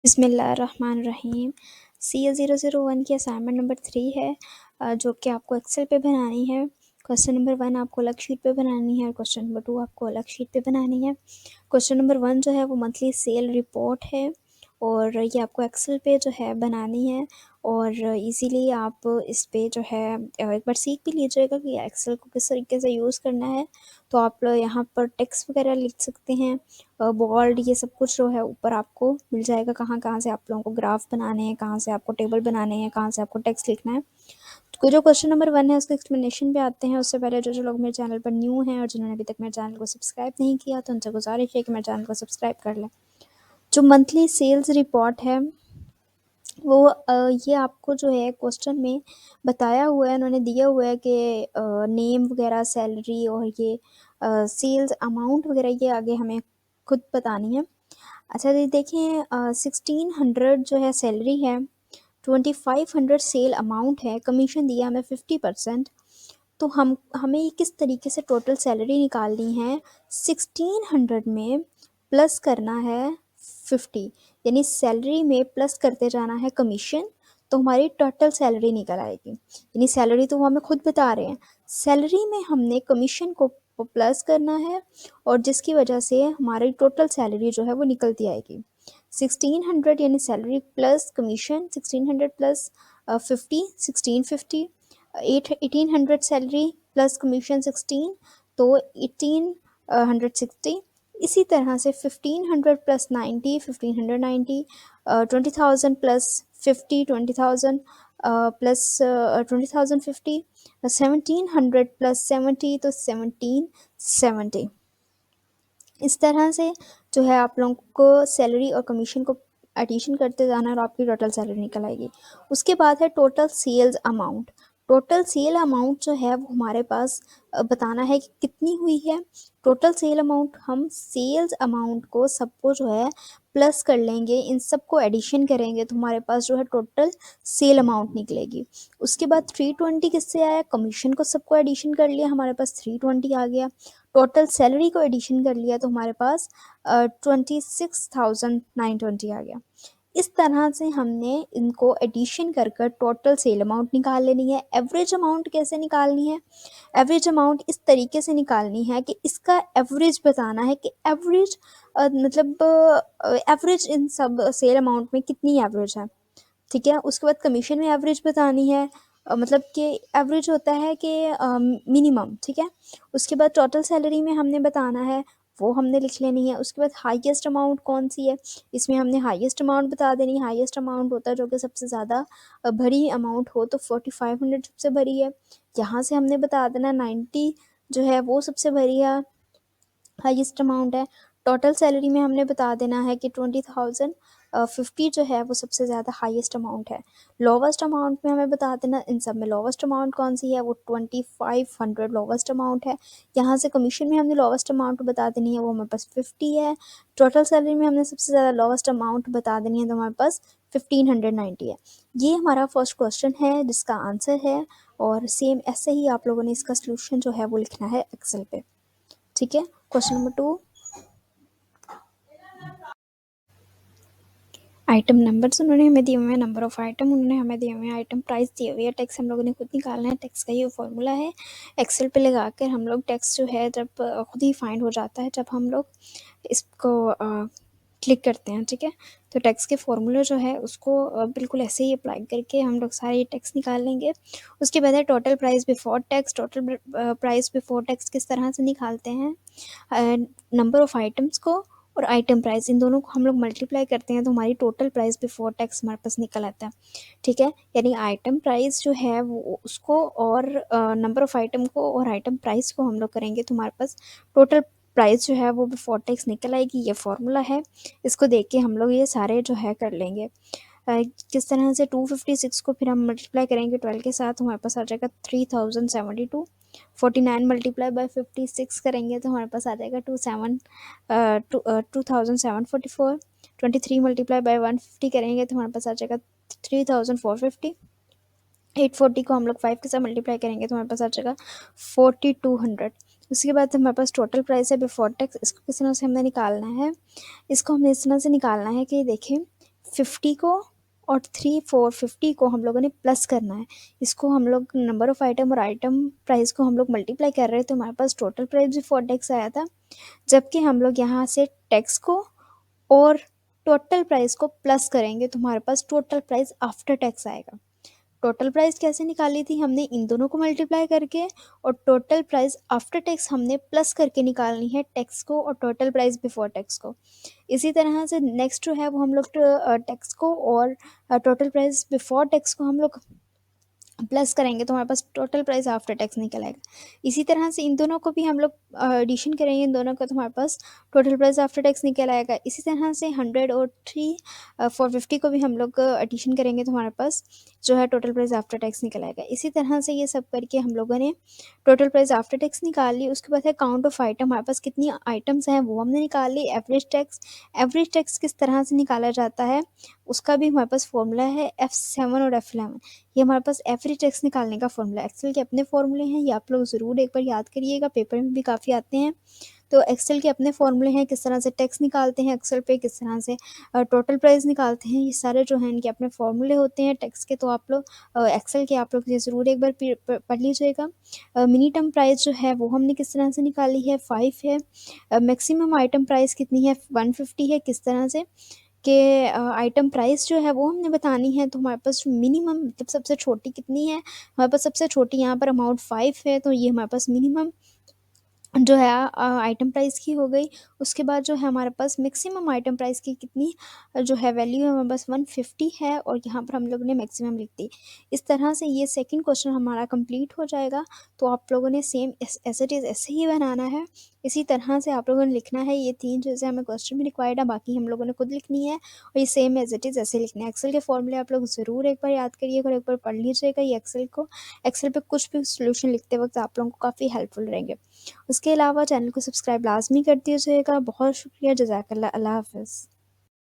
बिस्मिल्लाहिर्रहमानिर्रहीम। CA 001 की assignment number 3 है, जो कि आपको एक्सेल पे बनानी है। क्वेश्चन नंबर 1 आपको अलग शीट पे बनानी है और क्वेश्चन नंबर 2 आपको अलग शीट पे बनानी है। क्वेश्चन नंबर 1 जो है वो मंथली सेल रिपोर्ट है और ये आपको एक्सेल पे जो है बनानी है और इजीली आप इस पे जो है एक बार सीख भी लीजिएगा कि एक्सेल को किस तरीके से यूज़ करना है। तो आप लोग यहाँ पर टेक्स्ट वगैरह लिख सकते हैं, बोल्ड ये सब कुछ जो है ऊपर आपको मिल जाएगा, कहाँ कहाँ से आप लोगों को ग्राफ बनाने हैं, कहाँ से आपको टेबल बनाने हैं, कहाँ से आपको टेक्स्ट लिखना है। तो जो क्वेश्चन नंबर 1 है उसके एक्सप्लेनेशन पे आते हैं। उससे पहले जो जो लोग मेरे चैनल पर न्यू हैं और जिन्होंने अभी तक मेरे चैनल को सब्सक्राइब नहीं किया तो उनसे गुजारिश है कि मेरे चैनल को सब्सक्राइब कर लें। जो मंथली सेल्स रिपोर्ट है वो ये आपको जो है क्वेश्चन में बताया हुआ है, उन्होंने दिया हुआ है कि नेम वगैरह, सैलरी और ये सेल्स अमाउंट वगैरह ये आगे हमें खुद बतानी है। अच्छा जी, देखें 1600 जो है सैलरी है, 2500 सेल अमाउंट है, कमीशन दिया हमें 50%। तो हमें ये किस तरीके से टोटल सैलरी निकालनी है। 1600 में प्लस करना है 50, यानी सैलरी में प्लस करते जाना है कमीशन, तो हमारी टोटल सैलरी निकल आएगी। यानी सैलरी तो वो हमें खुद बता रहे हैं, सैलरी में हमने कमीशन को प्लस करना है और जिसकी वजह से हमारी टोटल सैलरी जो है वो निकलती आएगी। 1600 यानी salary plus commission, 1600 plus 50, 1650, 1800 salary plus commission 16, तो 1860। इसी तरह से 1500 प्लस 90, 1590, 20,000 प्लस 50, 20,000 प्लस 20,050, 1700 प्लस 70 तो 1770। इस तरह से जो है आप लोगों को सैलरी और कमीशन को एडिशन करते जाना और आपकी टोटल सैलरी निकल आएगी। उसके बाद है total sales amount. Total sale amount जो है वो हमारे पास बताना है कि कितनी हुई है। टोटल सेल अमाउंट, हम सेल्स अमाउंट को सबको जो है प्लस कर लेंगे, इन सबको एडिशन करेंगे तो हमारे पास जो है टोटल सेल अमाउंट निकलेगी। उसके बाद 320 किससे आया, कमीशन को सबको एडिशन कर लिया, हमारे पास 320 आ गया। टोटल सैलरी को एडिशन कर लिया तो हमारे पास 26,920 आ गया। इस तरह से हमने इनको एडिशन कर कर टोटल सेल अमाउंट निकाल लेनी है। एवरेज अमाउंट कैसे निकालनी है, एवरेज अमाउंट इस तरीके से निकालनी है कि इसका एवरेज बताना है कि एवरेज मतलब एवरेज इन सब सेल अमाउंट में कितनी एवरेज है। ठीक है, उसके बाद कमीशन में एवरेज बतानी है, मतलब कि एवरेज होता है कि मिनिमम। ठीक है, उसके बाद टोटल सैलरी में हमने बताना है, वो हमने लिख लेनी है। उसके बाद हाईएस्ट अमाउंट कौन सी है, इसमें हमने हाईएस्ट अमाउंट बता देनी है। हाईएस्ट अमाउंट होता है जो कि सबसे ज़्यादा भरी अमाउंट हो, तो 4500 सबसे भरी है। यहाँ से हमने बता देना 90 जो है वो सबसे भरी है, हाईएस्ट अमाउंट है। टोटल सैलरी में हमने बता देना है कि 20,050 जो है वो सबसे ज़्यादा हाईएस्ट अमाउंट है। लोवेस्ट अमाउंट में हमें बता देना, इन सब में लोवेस्ट अमाउंट कौन सी है, वो 2500 लोवेस्ट अमाउंट है। यहाँ से कमीशन में हमने लोवेस्ट अमाउंट बता देनी है, वो हमारे पास 50 है। टोटल सैलरी में हमने सबसे ज़्यादा लोवेस्ट अमाउंट बता देनी है, तो हमारे पास 1590 है। ये हमारा फर्स्ट क्वेश्चन है जिसका आंसर है, और सेम ऐसे ही आप लोगों ने इसका सोल्यूशन जो है वो लिखना है एक्सेल पे। ठीक है, क्वेश्चन नंबर 2, आइटम नंबर्स उन्होंने हमें दिए हुए हैं, नंबर ऑफ आइटम उन्होंने हमें दिए हुए हैं, आइटम प्राइस दिए हुए है, टैक्स हम लोगों ने खुद निकालना है। टैक्स का ये फॉर्मूला है, एक्सेल पे लगा कर हम लोग टैक्स जो है जब खुद ही फाइंड हो जाता है जब हम लोग इसको क्लिक करते हैं। ठीक है, तो टैक्स के फॉर्मूला जो है उसको बिल्कुल ऐसे ही अप्लाई करके हम लोग सारे टैक्स निकाल लेंगे। उसके बाद है total price before tax. Total price before tax किस तरह से निकालते हैं, नंबर ऑफ आइटम्स को और आइटम प्राइस, इन दोनों को हम लोग मल्टीप्लाई करते हैं तो हमारी टोटल प्राइस बिफोर टैक्स हमारे पास निकल आता है। ठीक है, यानी आइटम प्राइस जो है वो उसको और नंबर ऑफ आइटम को और आइटम प्राइस को हम लोग करेंगे तो हमारे पास टोटल प्राइस जो है वो बिफोर टैक्स निकल आएगी। ये फॉर्मूला है, इसको देख के हम लोग ये सारे जो है कर लेंगे। किस तरह से 256 को फिर हम मल्टीप्लाई करेंगे 12 के साथ, हमारे पास आ जाएगा 3072। 49 मल्टीप्लाई बाय 56 करेंगे तो हमारे पास आ जाएगा 2744। 23 मल्टीप्लाई बाय 150 करेंगे तो हमारे पास आ जाएगा 3450। 840 को हम लोग 5 के साथ मल्टीप्लाई करेंगे तो हमारे पास आ जाएगा 4200। उसके बाद हमारे पास टोटल प्राइस है बिफोर टैक्स, इसको किस तरह से हमने निकालना है, इसको हमने इस तरह से निकालना है कि देखें 50 को और 3 4 50 को हम लोगों ने प्लस करना है। इसको हम लोग नंबर ऑफ़ आइटम और आइटम प्राइस को हम लोग मल्टीप्लाई कर रहे हैं, तो हमारे पास टोटल प्राइस बिफोर टैक्स आया था। जबकि हम लोग यहाँ से टैक्स को और टोटल प्राइस को प्लस करेंगे तो हमारे पास टोटल प्राइस आफ्टर टैक्स आएगा। टोटल प्राइस कैसे निकाली थी हमने, इन दोनों को मल्टीप्लाई करके, और टोटल प्राइस आफ्टर टैक्स हमने प्लस करके निकालनी है टैक्स को और टोटल प्राइस बिफोर टैक्स को। इसी तरह से नेक्स्ट जो है वो हम लोग टैक्स को और टोटल प्राइस बिफोर टैक्स को हम लोग प्लस करेंगे तो हमारे पास टोटल प्राइस आफ्टर टैक्स निकल आएगा। इसी तरह से इन दोनों को भी हम लोग एडिशन करेंगे इन दोनों का, तो हमारे पास टोटल प्राइस आफ्टर टैक्स निकल आएगा। इसी तरह से 100 और 3 450 को भी हम लोग एडिशन करेंगे तो हमारे पास जो है टोटल प्राइस आफ्टर टैक्स निकल आएगा। इसी तरह से ये सब करके हम लोगों ने टोटल प्राइस आफ्टर टैक्स निकाल ली। उसके बाद है काउंट ऑफ आइटम, हमारे पास कितनी आइटम्स हैं वो हमने निकाल ली। एवरेज टैक्स किस तरह से निकाला जाता है उसका भी हमारे पास फॉर्मूला है, F7 और F11। ये हमारे पास एवरेज टैक्स निकालने का फॉर्मूला, एक्सेल के अपने फॉर्मूले हैं, ये आप लोग ज़रूर एक बार याद करिएगा, पेपर में भी काफ़ी आते हैं। तो एक्सेल के अपने फॉर्मूले हैं, किस तरह से टैक्स निकालते हैं एक्सेल पे, किस तरह से टोटल प्राइस निकालते हैं, ये सारे जो हैं इनके अपने फॉर्मूले होते हैं टैक्स के। तो आप लोग एक्सेल के आप लोग ये ज़रूर एक बार पढ़ लीजिएगा। मिनी टर्म प्राइस जो है वो हमने किस तरह से निकाली है, 5 है। मैक्सिमम आइटम प्राइस कितनी है, 150 है। किस तरह से कि आइटम प्राइस जो है वो हमने बतानी है, तो हमारे पास मिनिमम मतलब सबसे छोटी कितनी है, हमारे पास सबसे छोटी यहाँ पर अमाउंट 5 है, तो ये हमारे पास मिनिमम जो है आइटम प्राइस की हो गई। उसके बाद जो है हमारे पास मैक्सिमम आइटम प्राइस की कितनी जो है वैल्यू है, हमारे पास 150 है, और यहाँ पर हम लोगों ने मैक्सिमम लिख दी। इस तरह से ये सेकंड क्वेश्चन हमारा कंप्लीट हो जाएगा। तो आप लोगों ने सेम एज इट इज़ ऐसे ही बनाना है, इसी तरह से आप लोगों ने लिखना है। ये 3 चीज़ें हमें क्वेश्चन में रिक्वायर्ड है, बाकी हम लोगों ने खुद लिखनी है, और ये सेम एज इट इज़ ऐसे लिखना है। एक्सेल के फॉर्मूले आप लोग ज़रूर एक बार याद करिएगा और एक बार पढ़ लीजिएगा। ये एक्सेल पे कुछ भी सोल्यूशन लिखते वक्त आप लोगों को काफ़ी हेल्पफुल रहेंगे। उसके अलावा चैनल को सब्सक्राइब लाज़मी कर दीजिएगा। बहुत शुक्रिया, जज़ाकल्लाह, अल्लाह हाफ़िज़।